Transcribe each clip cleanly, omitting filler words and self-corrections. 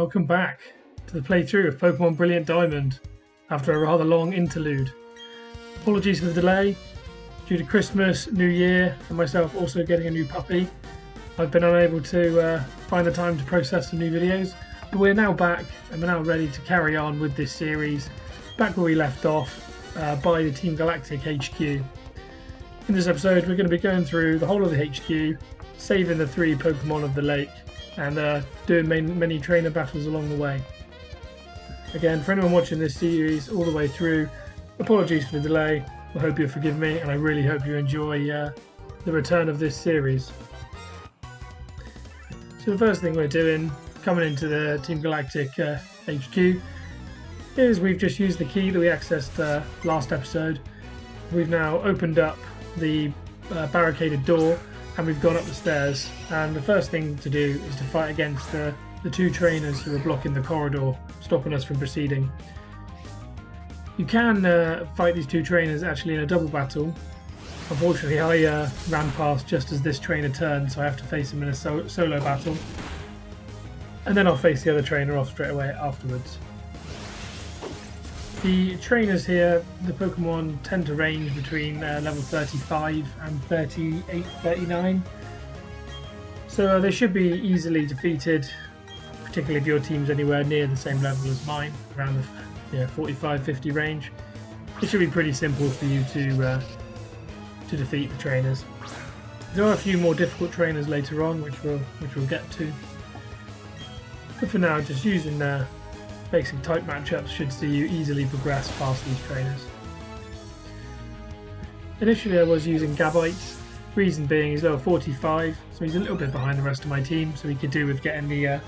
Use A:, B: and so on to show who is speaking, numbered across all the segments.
A: welcome back to the playthrough of Pokemon Brilliant Diamond after a rather long interlude. Apologies for the delay. Due to Christmas, New Year and myself also getting a new puppy, I've been unable to find the time to process some new videos, but we're now back and we're now ready to carry on with this series back where we left off by the Team Galactic HQ. In this episode we're going to be going through the whole of the HQ, saving the 3 Pokemon of the lake and doing many trainer battles along the way. Again, for anyone watching this series all the way through, apologies for the delay. I hope you'll forgive me and I really hope you enjoy the return of this series. So the first thing we're doing, coming into the Team Galactic HQ, is we've just used the key that we accessed last episode. We've now opened up the barricaded door and we've gone up the stairs, and the first thing to do is to fight against the 2 trainers who are blocking the corridor, stopping us from proceeding. You can fight these 2 trainers actually in a double battle. Unfortunately I ran past just as this trainer turned, so I have to face him in a solo battle, and then I'll face the other trainer off straight away afterwards. The trainers here, the Pokemon tend to range between level 35 and 38, 39. So they should be easily defeated, particularly if your team's anywhere near the same level as mine, around the 45-50 range. It should be pretty simple for you to defeat the trainers. There are a few more difficult trainers later on, which we'll get to. But for now, just using basic type matchups should see you easily progress past these trainers. Initially I was using Gabite, reason being he's level 45, so he's a little bit behind the rest of my team, so he could do with getting the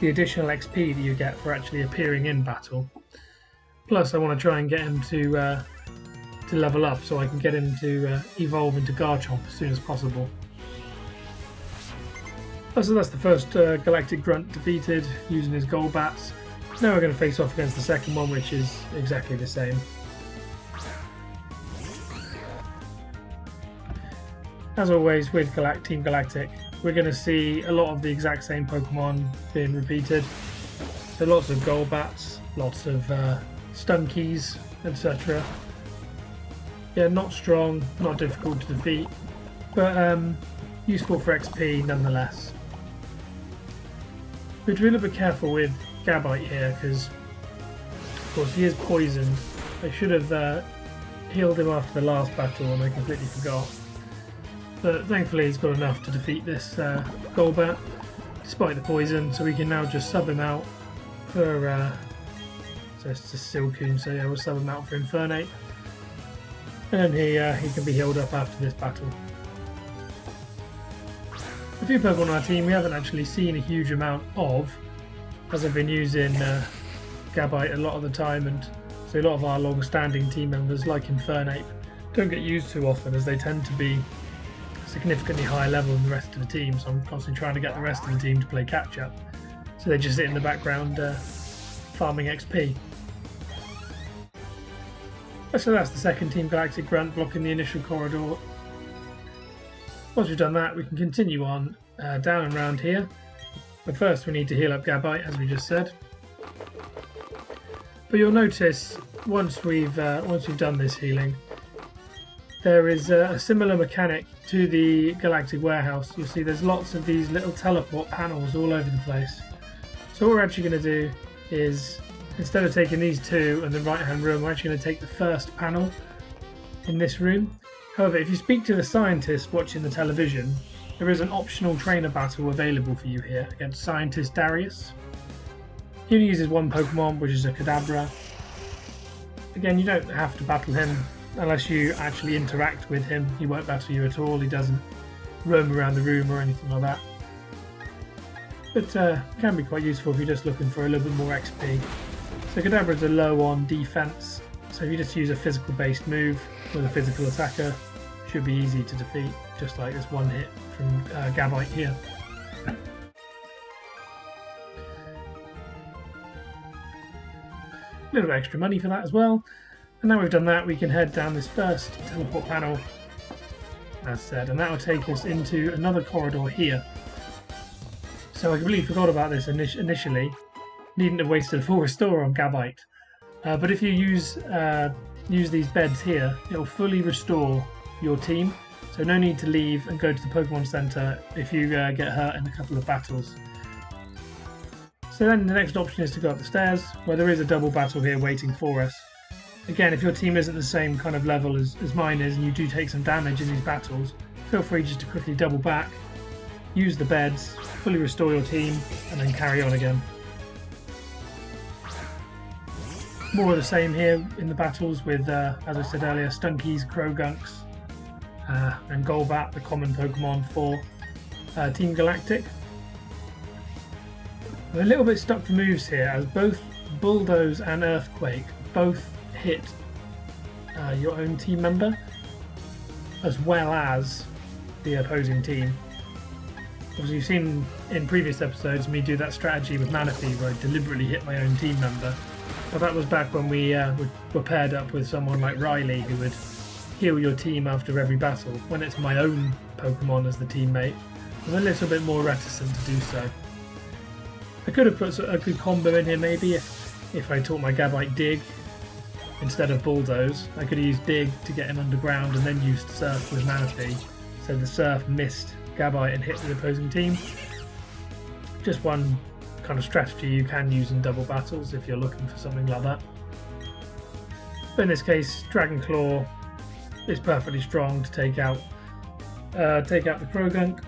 A: additional XP that you get for actually appearing in battle. Plus I want to try and get him to level up so I can get him to evolve into Garchomp as soon as possible. So that's the first Galactic Grunt defeated using his Golbats. Now we're going to face off against the second one, which is exactly the same. As always with Team Galactic, we're going to see a lot of the exact same Pokemon being repeated. So lots of Golbats, lots of Stunkies, etc. Yeah, not strong, not difficult to defeat, but useful for XP nonetheless. We have to be a little bit careful with Gabite here because, of course, he is poisoned. I should have healed him after the last battle and I completely forgot. But thankfully he's got enough to defeat this Golbat despite the poison, so we can now just sub him out for so it's just Silcoon, so yeah, we'll sub him out for Infernape. And then he can be healed up after this battle. A few Pokemon on our team we haven't actually seen a huge amount of, as I've been using Gabite a lot of the time, and so a lot of our long-standing team members like Infernape don't get used too often as they tend to be significantly higher level than the rest of the team, so I'm constantly trying to get the rest of the team to play catch-up, so they just sit in the background farming XP. So that's the second Team Galactic Grunt blocking the initial corridor. Once we've done that, we can continue on down and round here. But first we need to heal up Gabite, as we just said. But you'll notice once we've done this healing, there is a similar mechanic to the Galactic Warehouse. You'll see there's lots of these little teleport panels all over the place. So what we're actually going to do is, instead of taking these 2 in the right hand room, we're actually going to take the first panel in this room. However, if you speak to the scientist watching the television, there is an optional trainer battle available for you here against Scientist Darius. He only uses 1 Pokemon, which is a Kadabra. Again, you don't have to battle him unless you actually interact with him. He won't battle you at all, he doesn't roam around the room or anything like that. But can be quite useful if you're just looking for a little bit more XP. So Kadabras are low on defense, so if you just use a physical based move with a physical attacker, it should be easy to defeat, just like this one hit from Gabite here. A little extra money for that as well. And now we've done that, we can head down this first teleport panel, as said, and that will take us into another corridor here. So I completely forgot about this initially, needn't have wasted a full restore on Gabite. But if you use these beds here, it'll fully restore your team. So no need to leave and go to the Pokemon Center if you get hurt in a couple of battles. So then the next option is to go up the stairs, where there is a double battle here waiting for us. Again, if your team isn't the same kind of level as mine is and you do take some damage in these battles, feel free just to quickly double back, use the beds, fully restore your team, and then carry on again. More of the same here in the battles with, as I said earlier, Stunkies, Crogunks, and Golbat, the common Pokemon for Team Galactic. I'm a little bit stuck for moves here, as both Bulldoze and Earthquake both hit your own team member, as well as the opposing team. As you've seen in previous episodes, me do that strategy with Manaphy where I deliberately hit my own team member. But that was back when we were paired up with someone like Riley, who would heal your team after every battle. When it's my own Pokemon as the teammate, I'm a little bit more reticent to do so. I could have put a good combo in here maybe if I taught my Gabite Dig instead of Bulldoze. I could have used Dig to get him underground and then used Surf with Manaphy, so the Surf missed Gabite and hit the opposing team. Just one kind of strategy you can use in double battles if you're looking for something like that. But in this case, Dragon Claw is perfectly strong to take out the Krogunk,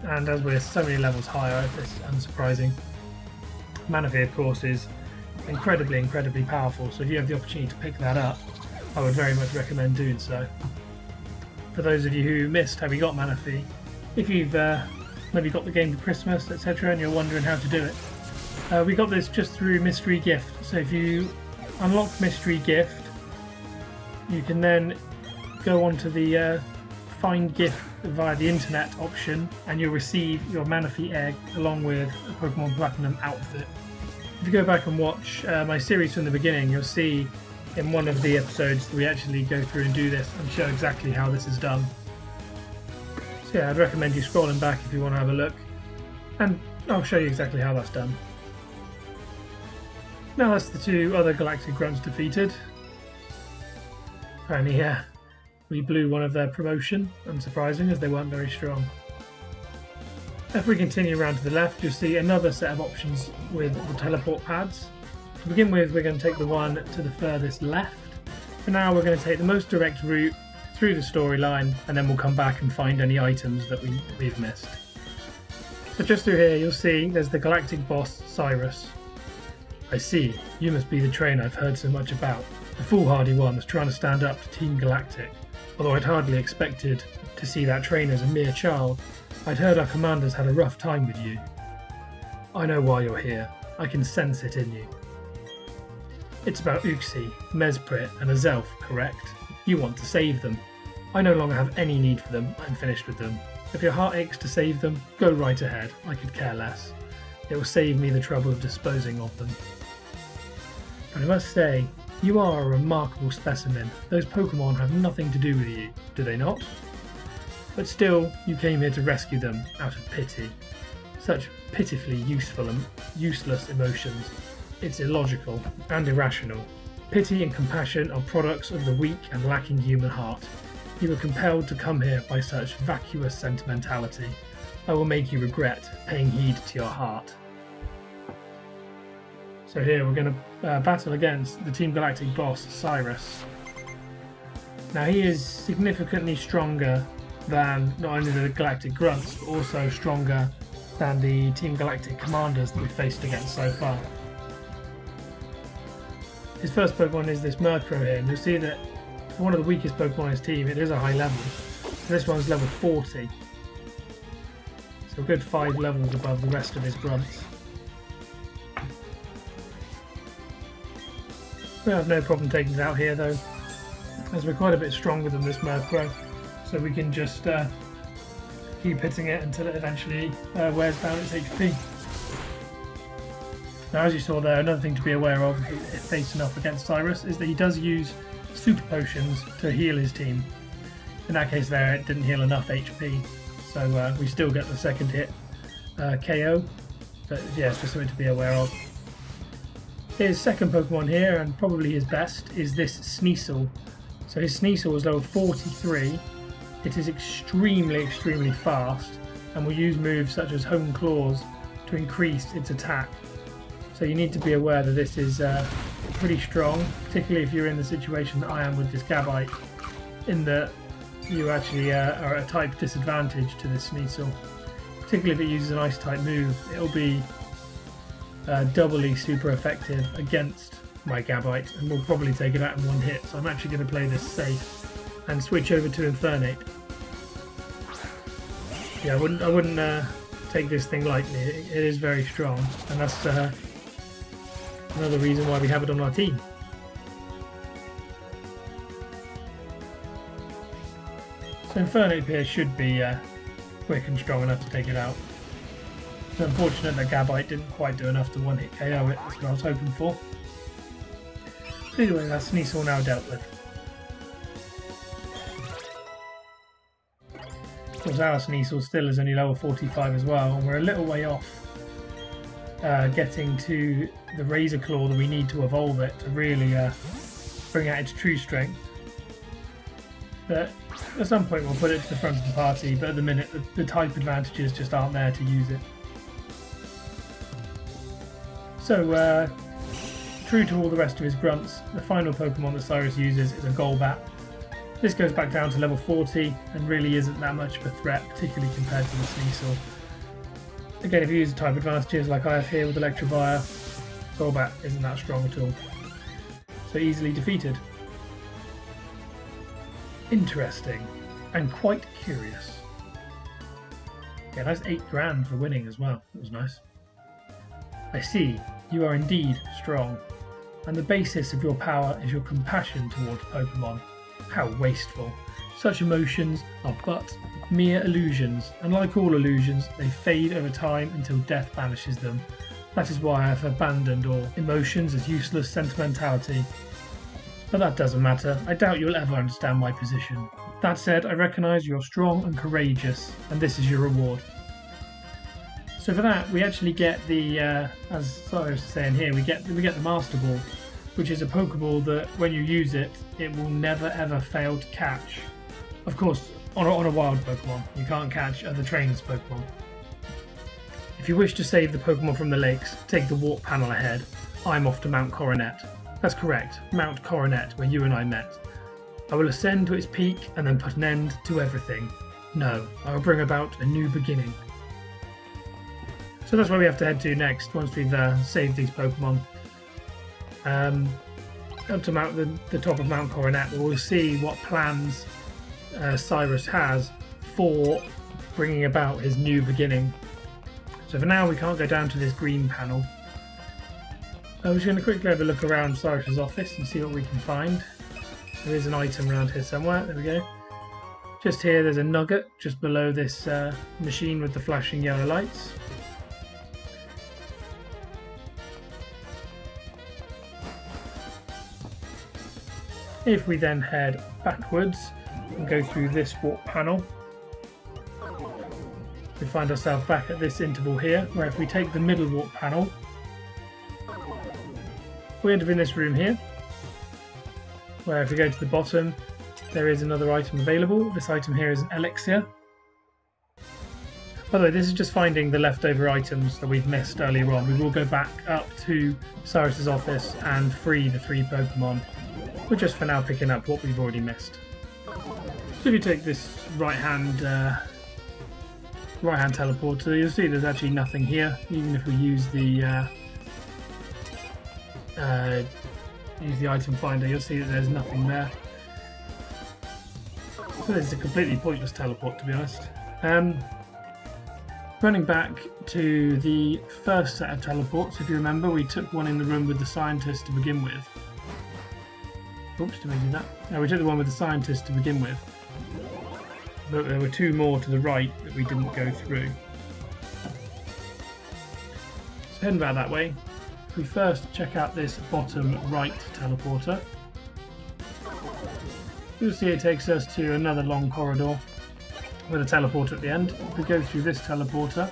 A: and as we're so many levels higher, it's unsurprising. Manaphy, of course, is incredibly powerful, so if you have the opportunity to pick that up, I would very much recommend doing so. For those of you who missed how we got Manaphy, if you've maybe got the game for Christmas, etc., and you're wondering how to do it, we got this just through Mystery Gift. So if you unlock Mystery Gift, you can then go onto the Find Gift via the internet option, and you'll receive your Manaphy egg along with a Pokemon Platinum outfit. If you go back and watch my series from the beginning, you'll see in one of the episodes that we actually go through and do this and show exactly how this is done. So yeah, I'd recommend you scrolling back if you want to have a look, and I'll show you exactly how that's done. Now that's the two other Galactic Grunts defeated. Apparently, we blew one of their promotion, unsurprising, as they weren't very strong. If we continue around to the left, you'll see another set of options with the teleport pads. To begin with, we're going to take the one to the furthest left. For now, we're going to take the most direct route through the storyline, and then we'll come back and find any items that we've missed. So just through here, you'll see there's the Galactic boss, Cyrus. I see, you must be the trainer I've heard so much about. The foolhardy one that's trying to stand up to Team Galactic. Although I'd hardly expected to see that trainer as a mere child, I'd heard our commanders had a rough time with you. I know why you're here. I can sense it in you. It's about Uxie, Mesprit and Azelf, correct? You want to save them. I no longer have any need for them. I'm finished with them. If your heart aches to save them, go right ahead. I could care less. It will save me the trouble of disposing of them. But I must say, you are a remarkable specimen. Those Pokemon have nothing to do with you, do they not? But still, you came here to rescue them out of pity. Such pitifully useful and useless emotions. It's illogical and irrational. Pity and compassion are products of the weak and lacking human heart. You were compelled to come here by such vacuous sentimentality. I will make you regret paying heed to your heart. So here we're going to battle against the Team Galactic boss, Cyrus. Now he is significantly stronger than not only the Galactic Grunts, but also stronger than the Team Galactic commanders that we've faced against so far. His first Pokemon is this Murkrow here, and you'll see that for one of the weakest Pokemon on his team, it is a high level. So this one's level 40. So a good 5 levels above the rest of his Grunts. We have no problem taking it out here though, as we're quite a bit stronger than this Murkrow, so we can just keep hitting it until it eventually wears down its HP. Now, as you saw there, another thing to be aware of if facing off against Cyrus is that he does use super potions to heal his team. In that case there, it didn't heal enough HP, so we still get the second hit KO. But yeah, it's just something to be aware of. His second Pokemon here, and probably his best, is this Sneasel. So his Sneasel is level 43. It is extremely fast and will use moves such as Home Claws to increase its attack. So you need to be aware that this is pretty strong, particularly if you're in the situation that I am with this Gabite, in that you actually are at a type disadvantage to this Sneasel. Particularly if it uses an Ice type move, it'll be doubly super effective against my Gabite and will probably take it out in one hit. So I'm actually going to play this safe and switch over to Infernape. Yeah, I wouldn't take this thing lightly. It is very strong, and that's another reason why we have it on our team. So Infernape here should be quick and strong enough to take it out. It's unfortunate that Gabite didn't quite do enough to one-hit KO it. That's what I was hoping for. But anyway, that's Sneasel now dealt with. Of course, our Sneasel still is only level 45 as well, and we're a little way off getting to the Razor Claw that we need to evolve it to really bring out its true strength. But at some point we'll put it to the front of the party, but at the minute the type advantages just aren't there to use it. So, true to all the rest of his grunts, the final Pokemon that Cyrus uses is a Golbat. This goes back down to level 40 and really isn't that much of a threat, particularly compared to the Sneasel. Again, if you use the type advantages like I have here with Electivire, Golbat isn't that strong at all. So easily defeated. Interesting and quite curious. Yeah, that's 8 grand for winning as well. That was nice. I see, you are indeed strong, and the basis of your power is your compassion towards Pokemon. How wasteful. Such emotions are but mere illusions, and like all illusions, they fade over time until death banishes them. That is why I have abandoned all emotions as useless sentimentality. But that doesn't matter. I doubt you'll ever understand my position. That said, I recognise you're strong and courageous, and this is your reward. So for that, we actually get the, as Cyrus is saying here, we get the Master Ball, which is a Pokeball that when you use it, it will never ever fail to catch. Of course, on a wild Pokemon, you can't catch other trainers' Pokemon. If you wish to save the Pokemon from the lakes, take the walk panel ahead. I'm off to Mount Coronet. That's correct, Mount Coronet, where you and I met. I will ascend to its peak and then put an end to everything. No, I will bring about a new beginning. So that's where we have to head to next, once we've saved these Pokemon. Up to the top of Mount Coronet, we'll see what plans Cyrus has for bringing about his new beginning. So for now, we can't go down to this green panel. I'm just going to quickly have a look around Cyrus's office and see what we can find. There is an item around here somewhere. There we go. Just here, there's a nugget just below this machine with the flashing yellow lights. If we then head backwards and go through this walk panel, we find ourselves back at this interval here, where if we take the middle walk panel, we end up in this room here, where if we go to the bottom, there is another item available. This item here is an elixir. By the way, this is just finding the leftover items that we've missed earlier on. We will go back up to Cyrus's office and free the 3 Pokemon. We're just for now picking up what we've already missed. So if you take this right-hand teleporter, you'll see there's actually nothing here. Even if we use the item finder, you'll see that there's nothing there. So this is a completely pointless teleport, to be honest. Running back to the first set of teleports, if you remember, we took one in the room with the scientist to begin with. Oops, did we do that? No, we took the one with the scientist to begin with. But there were 2 more to the right that we didn't go through. So heading back that way, if we first check out this bottom right teleporter, you'll see it takes us to another long corridor with a teleporter at the end. If we go through this teleporter,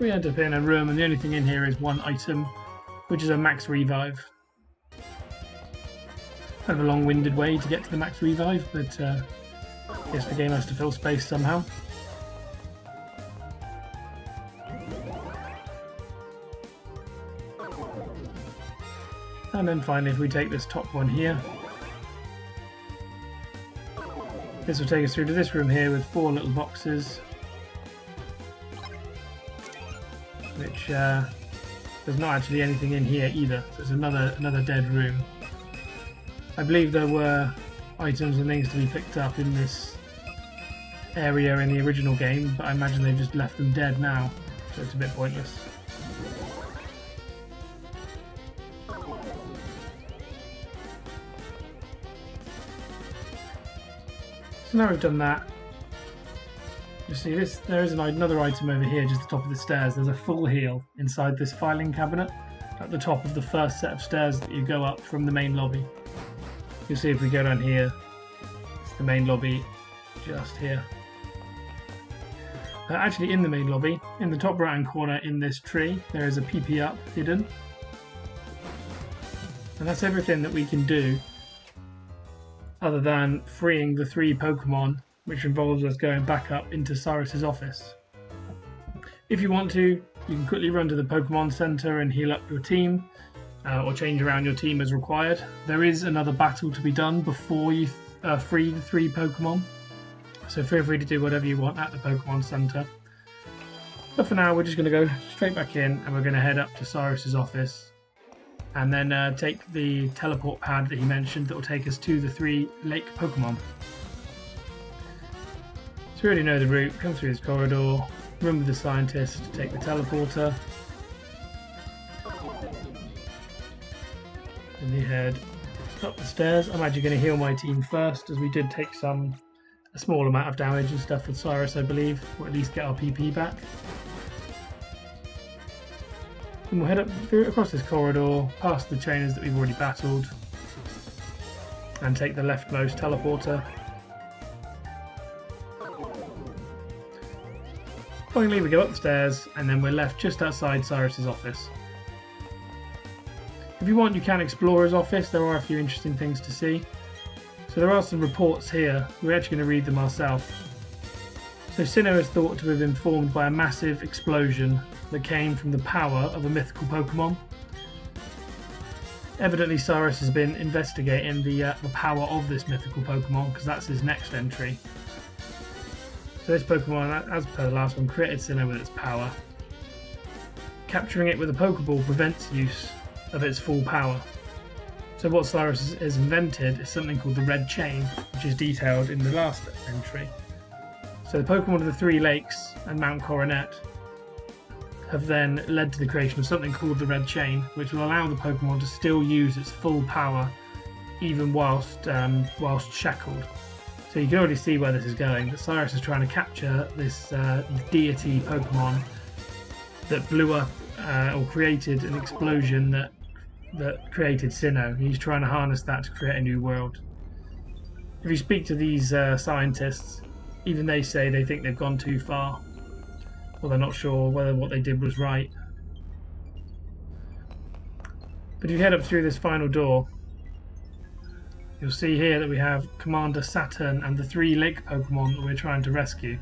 A: we end up in a room and the only thing in here is one item, which is a max revive. Kind of a long-winded way to get to the max revive, but I guess the game has to fill space somehow. And then finally, if we take this top one here, this will take us through to this room here with 4 little boxes, which there's not actually anything in here either, so it's another dead room. I believe there were items and things to be picked up in this area in the original game, but I imagine they've just left them dead now, so it's a bit pointless. So now we've done that, you see this, there is another item over here just at the top of the stairs. There's a full heal inside this filing cabinet at the top of the first set of stairs that you go up from the main lobby. You'll see if we go down here, it's the main lobby just here. Actually in the main lobby, in the top right hand corner in this tree, there is a PP up hidden. And that's everything that we can do other than freeing the 3 Pokemon, which involves us going back up into Cyrus's office. If you want to, you can quickly run to the Pokemon Center and heal up your team, or change around your team as required. There is another battle to be done before you free the 3 Pokemon, so feel free to do whatever you want at the Pokemon Center. But for now, we're just going to go straight back in and we're going to head up to Cyrus's office and then take the teleport pad that he mentioned that will take us to the 3 lake Pokemon. So we already know the route, come through this corridor, run with the scientist, take the teleporter, and we head up the stairs. I'm actually going to heal my team first, as we did take a small amount of damage and stuff with Cyrus, I believe, or at least get our PP back. And we'll head up across this corridor, past the trainers that we've already battled, and take the leftmost teleporter. Finally, we go up the stairs, and then we're left just outside Cyrus's office. If you want, you can explore his office. There are a few interesting things to see. So there are some reports here. We're actually going to read them ourselves. So Sinnoh is thought to have been formed by a massive explosion that came from the power of a mythical Pokemon. Evidently Cyrus has been investigating the power of this mythical Pokemon, because that's his next entry. So this Pokemon, as per the last one, created Sinnoh with its power. Capturing it with a Pokeball prevents use of its full power. So what Cyrus has invented is something called the Red Chain, which is detailed in the last entry. So the Pokemon of the 3 lakes and Mount Coronet have then led to the creation of something called the Red Chain, which will allow the Pokemon to still use its full power even whilst shackled. So you can already see where this is going, that Cyrus is trying to capture this deity Pokemon that blew up or created an explosion that created Sinnoh. He's trying to harness that to create a new world. If you speak to these scientists, even they say they think they've gone too far, or they're not sure whether what they did was right. But if you head up through this final door, you'll see here that we have Commander Saturn and the 3 lake Pokemon that we're trying to rescue.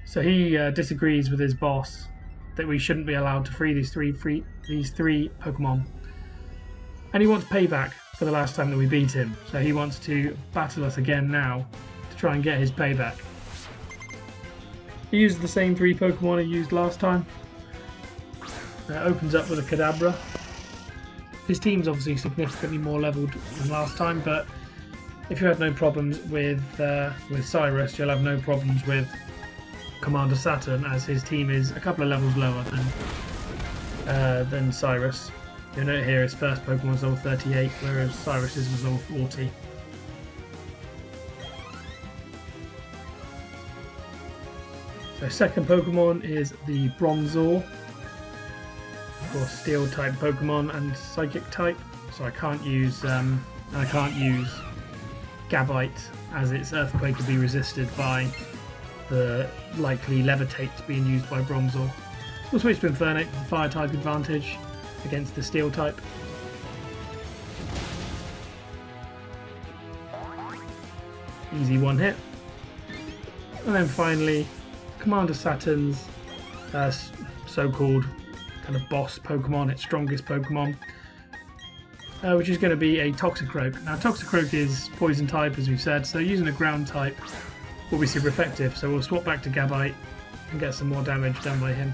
A: So he disagrees with his boss that we shouldn't be allowed to free these three Pokemon, and he wants payback for the last time that we beat him. So he wants to battle us again now to try and get his payback. He uses the same 3 Pokemon he used last time. Opens up with a Kadabra. His team's obviously significantly more leveled than last time, but if you have no problems with Cyrus, you'll have no problems with Commander Saturn, as his team is a couple of levels lower than Cyrus. You'll note here his first Pokemon was level 38, whereas Cyrus's was level 40. So second Pokemon is the Bronzor, of course Steel type Pokemon and Psychic type. So I can't use Gabite, as its Earthquake will be resisted by the likely levitate being used by Bronzor. We'll switch to Infernic with fire type advantage against the steel type. Easy one hit. And then finally, Commander Saturn's so-called kind of boss Pokemon, its strongest Pokemon, which is going to be a Toxicroak. Now Toxicroak is poison type, as we've said, so using a ground type will be super effective. So we'll swap back to Gabite and get some more damage done by him.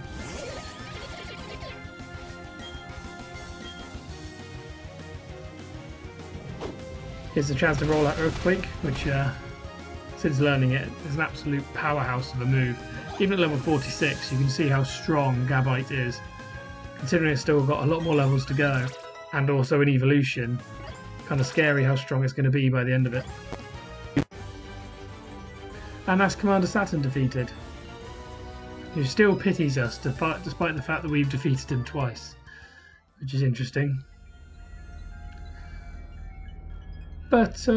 A: Here's the chance to roll out Earthquake, which since learning it is an absolute powerhouse of a move. Even at level 46 you can see how strong Gabite is, considering it's still got a lot more levels to go and also an evolution. Kind of scary how strong it's going to be by the end of it. And that's Commander Saturn defeated, who still pities us despite the fact that we've defeated him twice, which is interesting. But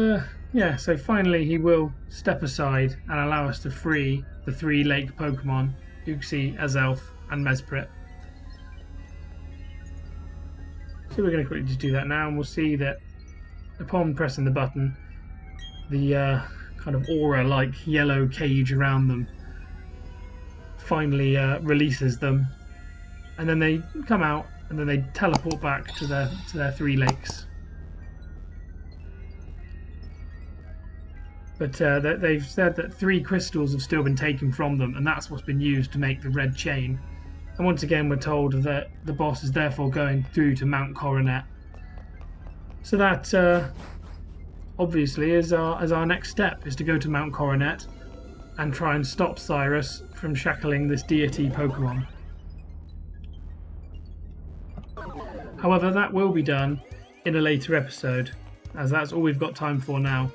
A: yeah, so finally he will step aside and allow us to free the 3 lake Pokemon, Uxie, Azelf and Mesprit. So we're going to quickly just do that now, and we'll see that upon pressing the button, the kind of aura-like yellow cage around them finally releases them, and then they come out and then they teleport back to their 3 lakes. But they've said that 3 crystals have still been taken from them, and that's what's been used to make the red chain. And once again we're told that the boss is therefore going through to Mount Coronet. So that obviously is our next step, is to go to Mount Coronet and try and stop Cyrus from shackling this deity Pokemon. However, that will be done in a later episode, as that's all we've got time for now.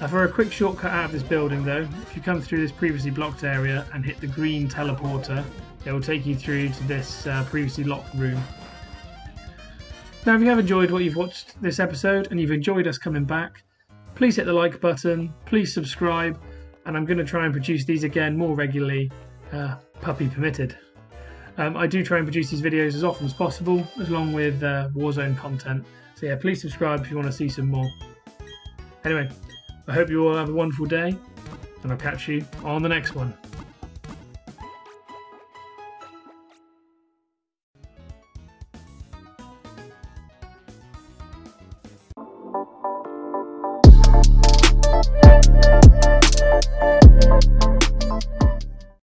A: For a quick shortcut out of this building though, if you come through this previously blocked area and hit the green teleporter, it will take you through to this previously locked room. Now if you have enjoyed what you've watched this episode and you've enjoyed us coming back, please hit the like button, please subscribe, and I'm going to try and produce these again more regularly, puppy permitted. I do try and produce these videos as often as possible, along with Warzone content, so yeah, please subscribe if you want to see some more. Anyway, I hope you all have a wonderful day, and I'll catch you on the next one.